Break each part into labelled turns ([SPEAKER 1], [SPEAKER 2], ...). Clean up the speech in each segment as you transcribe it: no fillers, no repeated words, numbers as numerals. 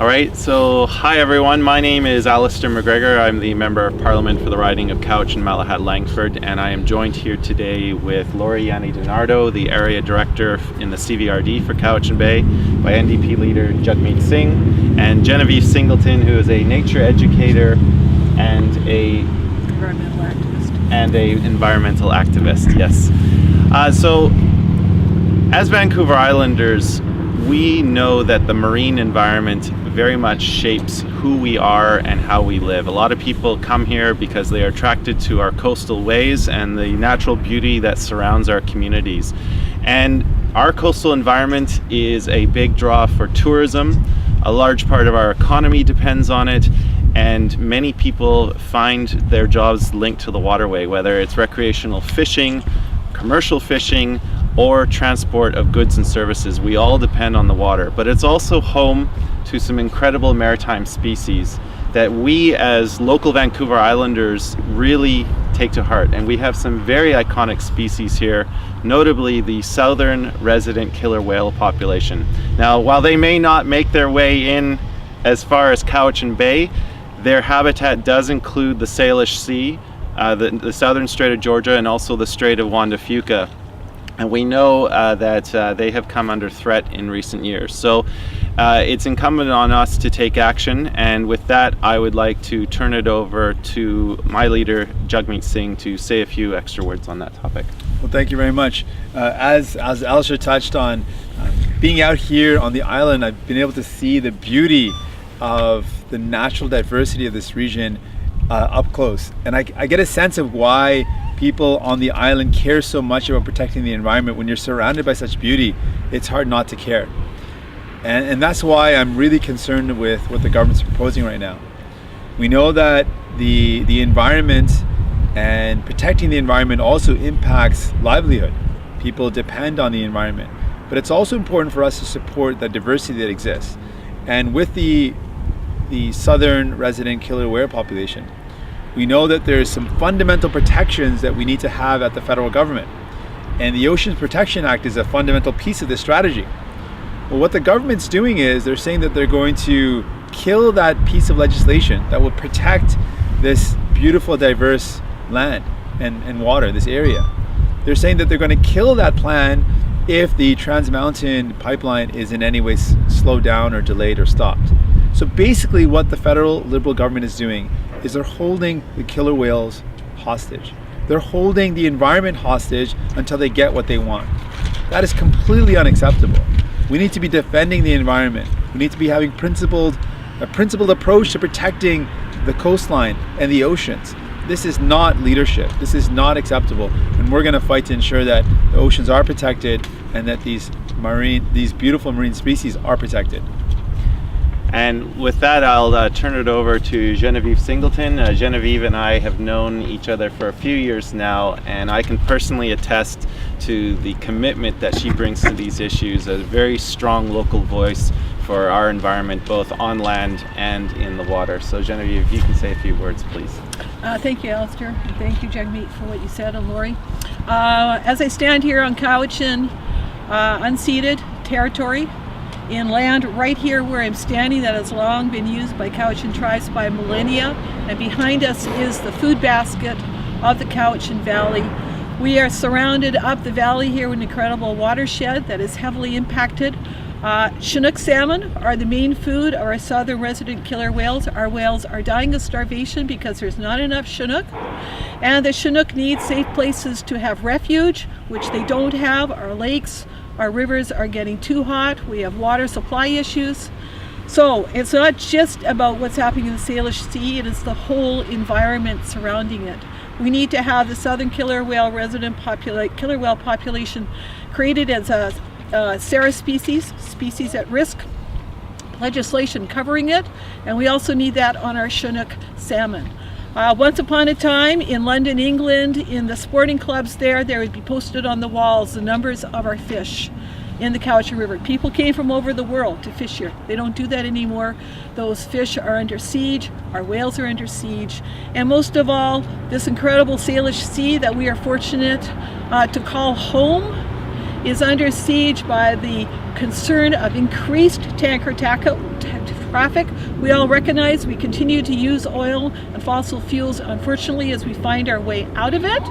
[SPEAKER 1] All right, so hi everyone, my name is Alistair MacGregor. I'm the Member of Parliament for the riding of Couch and Malahat-Langford, and I am joined here today with Lori Yanni DiNardo, the Area Director in the CVRD for Couch and Bay, by NDP Leader Jagmeet Singh, and Genevieve Singleton, who is a nature educator and a environmental activist. Yes. So as Vancouver Islanders, we know that the marine environment very much shapes who we are and how we live. A lot of people come here because they are attracted to our coastal ways and the natural beauty that surrounds our communities. And our coastal environment is a big draw for tourism. A large part of our economy depends on it, and many people find their jobs linked to the waterway, whether it's recreational fishing, commercial fishing, or transport of goods and services. We all depend on the water, but it's also home to some incredible maritime species that we as local Vancouver Islanders really take to heart. And we have some very iconic species here, notably the southern resident killer whale population. Now, while they may not make their way in as far as Couch and Bay, their habitat does include the Salish Sea, the southern Strait of Georgia, and also the Strait of Juan de Fuca. And we know that they have come under threat in recent years. So it's incumbent on us to take action. And with that, I would like to turn it over to my leader, Jagmeet Singh, to say a few extra words on that topic.
[SPEAKER 2] Well, thank you very much. As Alistair touched on, being out here on the island, I've been able to see the beauty of the natural diversity of this region up close. And I get a sense of why people on the island care so much about protecting the environment. When you're surrounded by such beauty, it's hard not to care. And that's why I'm really concerned with what the government's proposing right now. We know that the environment and protecting the environment also impacts livelihood. People depend on the environment. But it's also important for us to support the diversity that exists. And with the southern resident killer whale population, we know that there's some fundamental protections that we need to have at the federal government. And the Oceans Protection Act is a fundamental piece of this strategy. Well, what the government's doing is they're saying that they're going to kill that piece of legislation that will protect this beautiful, diverse land and water, this area. They're saying that they're going to kill that plan if the Trans Mountain pipeline is in any way slowed down or delayed or stopped. So basically what the federal Liberal government is doing is they're holding the killer whales hostage. They're holding the environment hostage until they get what they want. That is completely unacceptable. We need to be defending the environment. We need to be having a principled approach to protecting the coastline and the oceans. This is not leadership. This is not acceptable. And we're going to fight to ensure that the oceans are protected and that these beautiful marine species are protected.
[SPEAKER 1] And with that, I'll turn it over to Genevieve Singleton. Genevieve and I have known each other for a few years now, and I can personally attest to the commitment that she brings to these issues, a very strong local voice for our environment, both on land and in the water. So Genevieve, if you can say a few words, please.
[SPEAKER 3] Thank you, Alistair, and thank you, Jagmeet, for what you said, and Lori. As I stand here on Cowichan unceded territory, in land right here where I'm standing that has long been used by Cowichan tribes by millennia, and behind us is the food basket of the Cowichan Valley. We are surrounded up the valley here with an incredible watershed that is heavily impacted. Chinook salmon are the main food of our southern resident killer whales. Our whales are dying of starvation because there's not enough Chinook, and the Chinook need safe places to have refuge, which they don't have. Our lakes, our rivers are getting too hot. We have water supply issues. So it's not just about what's happening in the Salish Sea, it is the whole environment surrounding it. We need to have the southern killer whale killer whale population created as a SARA species at risk, legislation covering it, and we also need that on our Chinook salmon. Once upon a time in London, England, in the sporting clubs there would be posted on the walls the numbers of our fish in the Cowichan River. People came from over the world to fish here. They don't do that anymore. Those fish are under siege, our whales are under siege, and most of all, this incredible Salish Sea that we are fortunate to call home is under siege by the concern of increased tanker traffic. We all recognize we continue to use oil and fossil fuels, unfortunately, as we find our way out of it.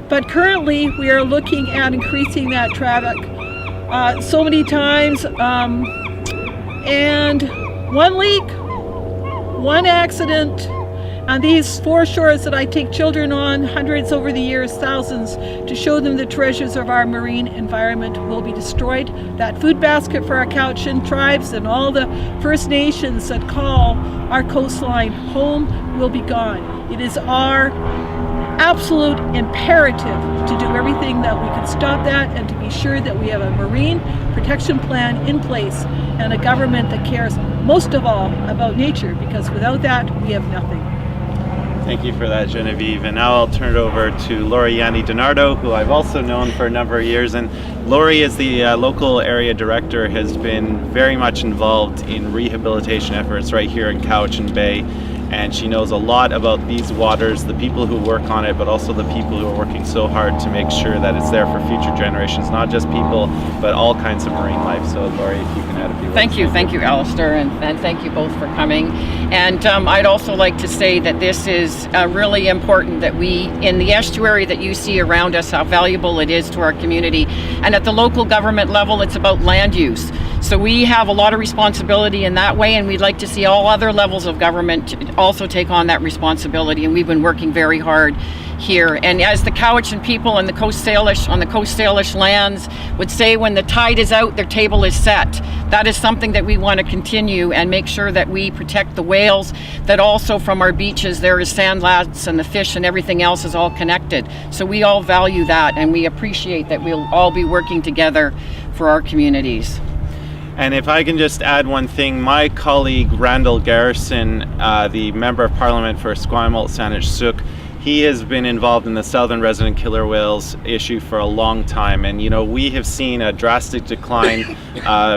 [SPEAKER 3] But currently, we are looking at increasing that traffic so many times. And one leak, one accident, and these foreshores that I take children on, hundreds over the years, thousands, to show them the treasures of our marine environment will be destroyed. That food basket for our Cowichan tribes and all the First Nations that call our coastline home will be gone. It is our absolute imperative to do everything that we can stop that and to be sure that we have a marine protection plan in place and a government that cares most of all about nature, because without that we have nothing.
[SPEAKER 1] Thank you for that, Genevieve. And now I'll turn it over to Lori Yanni Donardo, who I've also known for a number of years. And Lori, as the local area director, has been very much involved in rehabilitation efforts right here in Cowichan Bay. And she knows a lot about these waters, the people who work on it, but also the people who are working so hard to make sure that it's there for future generations, not just people, but all kinds of marine life. So Lori, if you can add a few words.
[SPEAKER 4] Thank you, Alistair, and thank you both for coming. And I'd also like to say that this is really important that we, in the estuary that you see around us, how valuable it is to our community. And at the local government level, it's about land use. So we have a lot of responsibility in that way, and we'd like to see all other levels of government also take on that responsibility, and we've been working very hard here. And as the Cowichan people and the Coast Salish on the Coast Salish lands would say, when the tide is out, their table is set. That is something that we want to continue and make sure that we protect the whales, that also from our beaches there is sandlats and the fish and everything else is all connected. So we all value that, and we appreciate that we'll all be working together for our communities.
[SPEAKER 1] And if I can just add one thing, my colleague Randall Garrison, the Member of Parliament for Esquimalt Saanich Suk, he has been involved in the southern resident killer whales issue for a long time. And, you know, we have seen a drastic decline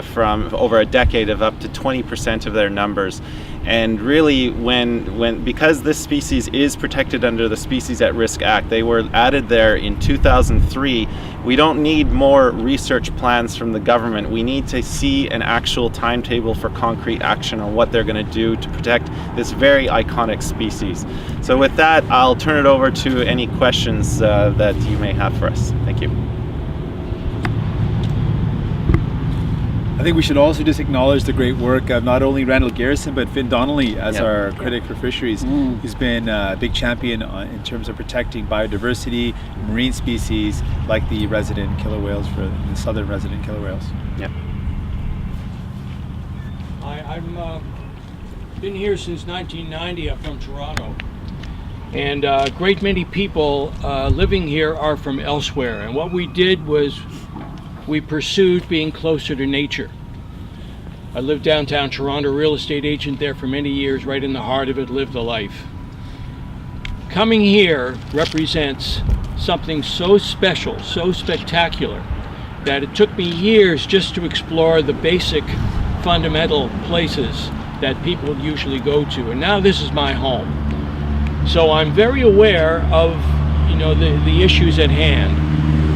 [SPEAKER 1] from over a decade of up to 20% of their numbers. And really, because this species is protected under the Species at Risk Act, they were added there in 2003. We don't need more research plans from the government. We need to see an actual timetable for concrete action on what they're going to do to protect this very iconic species. So with that, I'll turn it over to any questions that you may have for us. Thank you.
[SPEAKER 2] I think we should also just acknowledge the great work of not only Randall Garrison, but Finn Donnelly as our critic for fisheries. He's been a big champion in terms of protecting biodiversity, marine species like the resident killer whales, for the southern resident killer whales.
[SPEAKER 1] Yeah.
[SPEAKER 5] I've been here since 1990. I'm from Toronto. And a great many people living here are from elsewhere. And what we did was we pursued being closer to nature. I lived downtown Toronto, real estate agent there for many years, right in the heart of it, lived the life. Coming here represents something so special, so spectacular, that it took me years just to explore the basic fundamental places that people usually go to. And now this is my home. So I'm very aware of, the issues at hand.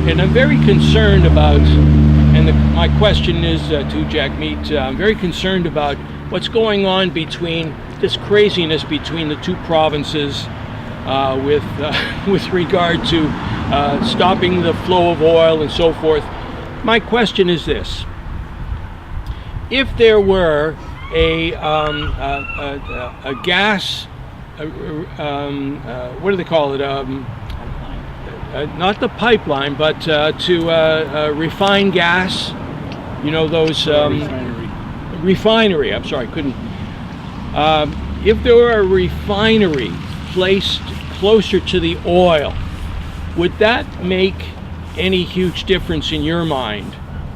[SPEAKER 5] And I'm very concerned about, and my question is to Jagmeet, I'm very concerned about what's going on between this craziness between the two provinces with regard to stopping the flow of oil and so forth. My question is this: if there were a gas, what do they call it? Not the pipeline, but to refine gas, those refinery. I'm sorry, couldn't. If there were a refinery placed closer to the oil, would that make any huge difference in your mind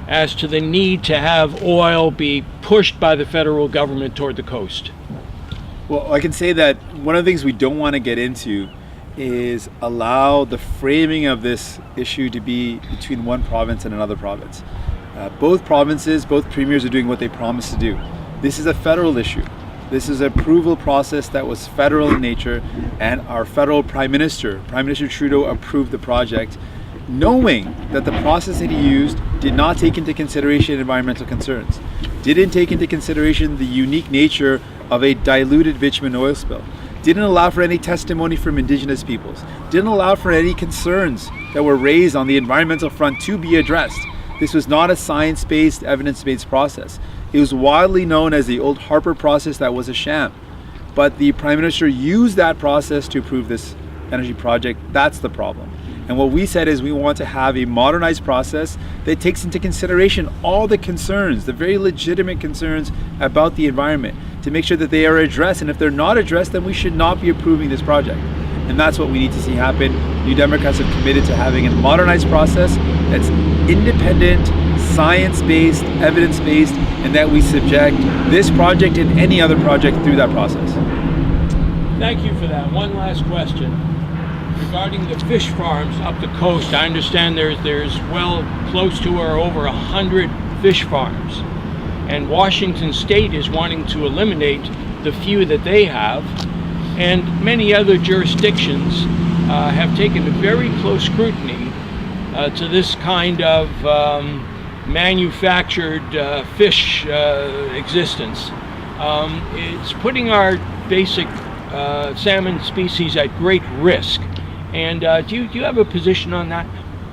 [SPEAKER 5] as to the need to have oil be pushed by the federal government toward the coast?
[SPEAKER 2] Well, I can say that one of the things we don't want to get into is allow the framing of this issue to be between one province and another province. Both provinces, both premiers are doing what they promised to do. This is a federal issue. This is an approval process that was federal in nature, and our federal Prime Minister Trudeau, approved the project. knowing that the process that he used did not take into consideration environmental concerns, didn't take into consideration the unique nature of a diluted bitumen oil spill, didn't allow for any testimony from Indigenous peoples, didn't allow for any concerns that were raised on the environmental front to be addressed. This was not a science-based, evidence-based process. It was widely known as the old Harper process that was a sham. But the Prime Minister used that process to approve this energy project. That's the problem. And what we said is we want to have a modernized process that takes into consideration all the concerns, the very legitimate concerns about the environment, to make sure that they are addressed. And if they're not addressed, then we should not be approving this project. And that's what we need to see happen. New Democrats have committed to having a modernized process that's independent, science-based, evidence-based, and that we subject this project and any other project through that process.
[SPEAKER 5] Thank you for that. One last question. Regarding the fish farms up the coast, I understand there's well close to or over 100 fish farms. And Washington State is wanting to eliminate the few that they have. And many other jurisdictions have taken a very close scrutiny to this kind of manufactured fish existence. It's putting our basic salmon species at great risk. And do you have a position on that?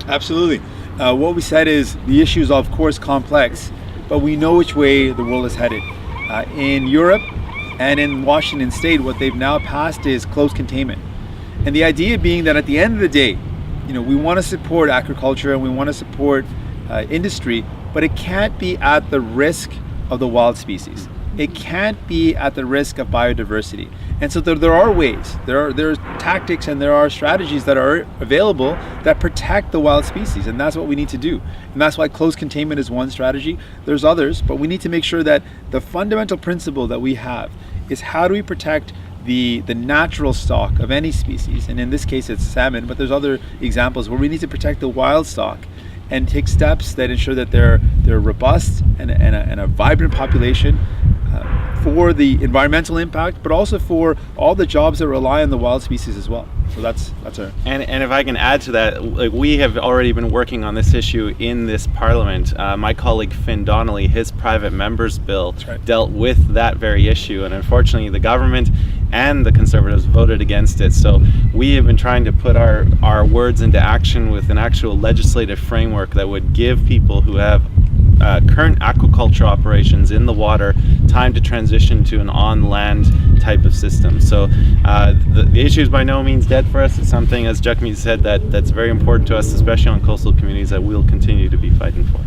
[SPEAKER 2] Absolutely. What we said is the issue is of course complex, but we know which way the world is headed. In Europe and in Washington State, what they've now passed is close containment. And the idea being that at the end of the day, we want to support agriculture and we want to support industry, but it can't be at the risk of the wild species. It can't be at the risk of biodiversity. And so there are ways, there are tactics and there are strategies that are available that protect the wild species, and that's what we need to do. And that's why close containment is one strategy. There's others, but we need to make sure that the fundamental principle that we have is how do we protect the natural stock of any species, and in this case it's salmon, but there's other examples where we need to protect the wild stock and take steps that ensure that they're robust and a vibrant population for the environmental impact, but also for all the jobs that rely on the wild species as well. So that's our...
[SPEAKER 1] And if I can add to that, we have already been working on this issue in this Parliament. My colleague Finn Donnelly, his private member's bill dealt with that very issue, and unfortunately the government and the Conservatives voted against it. So we have been trying to put our words into action with an actual legislative framework that would give people who have current aquaculture operations in the water time to transition to an on-land type of system. So the issue is by no means dead for us. It's something, as Jagmeet said, that's very important to us, especially on coastal communities, that we'll continue to be fighting for.